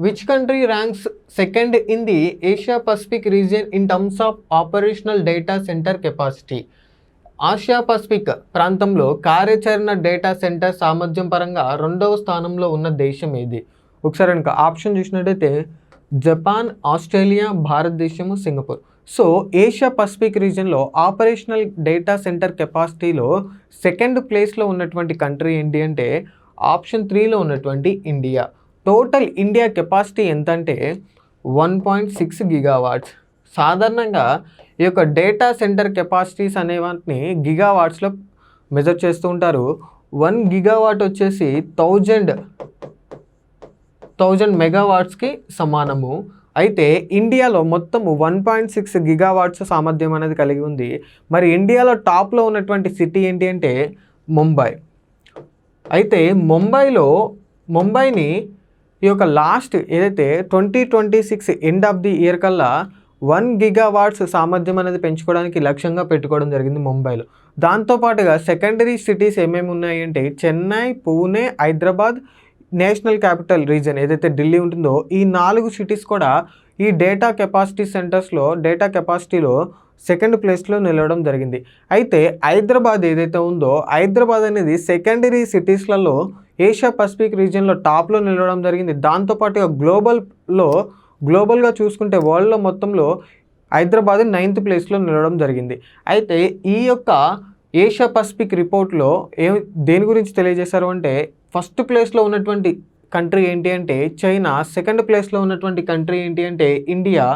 Which country ranks second in the Asia Pacific region in terms of operational data center capacity? Asia Pacific ప్రాంతంలో కార్యాచరణ data centre సామర్థ్యం పరంగా రెండవ స్థానంలో ఉన్న దేశం ఏది? ఒకసారి కనుక ఆప్షన్ చూసినట్టయితే జపాన్, ఆస్ట్రేలియా, భారతదేశము, సింగపూర్. సో ఏషియా పసిఫిక్ రీజియన్లో ఆపరేషనల్ డేటా సెంటర్ కెపాసిటీలో సెకండ్ ప్లేస్లో ఉన్నటువంటి కంట్రీ ఏంటి అంటే ఆప్షన్ 3లో ఉన్నటువంటి ఇండియా. టోటల్ ఇండియా కెపాసిటీ ఎంత అంటే 1.6 గిగావాట్స్. సాధారణంగా ఈ యొక్క డేటా సెంటర్ కెపాసిటీస్ అనే వాటిని గిగావాట్స్లో మెజర్ చేస్తూ ఉంటారు. 1 గిగావాట్ వచ్చేసి 1000 మెగావాట్స్కి సమానము. అయితే ఇండియాలో మొత్తము 1.6 గిగావాట్స్ సామర్థ్యం అనేది కలిగి ఉంది. మరి ఇండియాలో టాప్లో ఉన్నటువంటి సిటీ ఏంటి అంటే ముంబై. అయితే ముంబైని ఈ యొక్క లాస్ట్ ఏదైతే 2026 ఎండ్ ఆఫ్ ది ఇయర్ కల్లా 1 గిగావాట్స్ సామర్థ్యం అనేది పెంచుకోవడానికి లక్ష్యంగా పెట్టుకోవడం జరిగింది ముంబైలో. దాంతోపాటుగా సెకండరీ సిటీస్ ఏమేమి ఉన్నాయి అంటే Chennai, Pune, Hyderabad, national capital region ఏదైతే ఢిల్లీ ఉంటుందో ఈ 4 సిటీస్ కూడా ఈ డేటా కెపాసిటీలో సెకండ్ ప్లేస్లో నిలవడం జరిగింది. అయితే హైదరాబాద్ ఏదైతే ఉందో హైదరాబాద్ అనేది సెకండరీ సిటీస్లలో ఏషియా పసిఫిక్ రీజియన్లో టాప్లో నిలవడం జరిగింది. దాంతోపాటుగా గ్లోబల్గా చూసుకుంటే వరల్డ్లో మొత్తంలో హైదరాబాద్ 9th ప్లేస్లో నిలవడం జరిగింది. అయితే ఈ యొక్క ఏషియా పసిఫిక్ రిపోర్ట్లో దేని గురించి తెలియజేశారు అంటే ఫస్ట్ ప్లేస్లో ఉన్నటువంటి కంట్రీ ఏంటి అంటే చైనా, సెకండ్ ప్లేస్లో ఉన్నటువంటి కంట్రీ ఏంటి అంటే ఇండియా,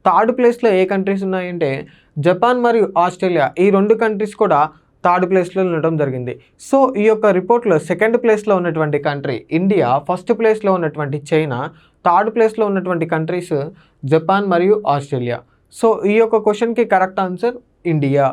థర్డ్ ప్లేస్లో ఏ కంట్రీస్ ఉన్నాయంటే జపాన్ మరియు ఆస్ట్రేలియా. ఈ 2 కంట్రీస్ కూడా థర్డ్ ప్లేస్లో ఉండడం జరిగింది. సో ఈ యొక్క రిపోర్ట్లో సెకండ్ ప్లేస్లో ఉన్నటువంటి కంట్రీ ఇండియా, ఫస్ట్ ప్లేస్లో ఉన్నటువంటి చైనా, థర్డ్ ప్లేస్లో ఉన్నటువంటి కంట్రీస్ జపాన్ మరియు ఆస్ట్రేలియా. సో ఈ యొక్క క్వశ్చన్కి కరెక్ట్ ఆన్సర్ ఇండియా.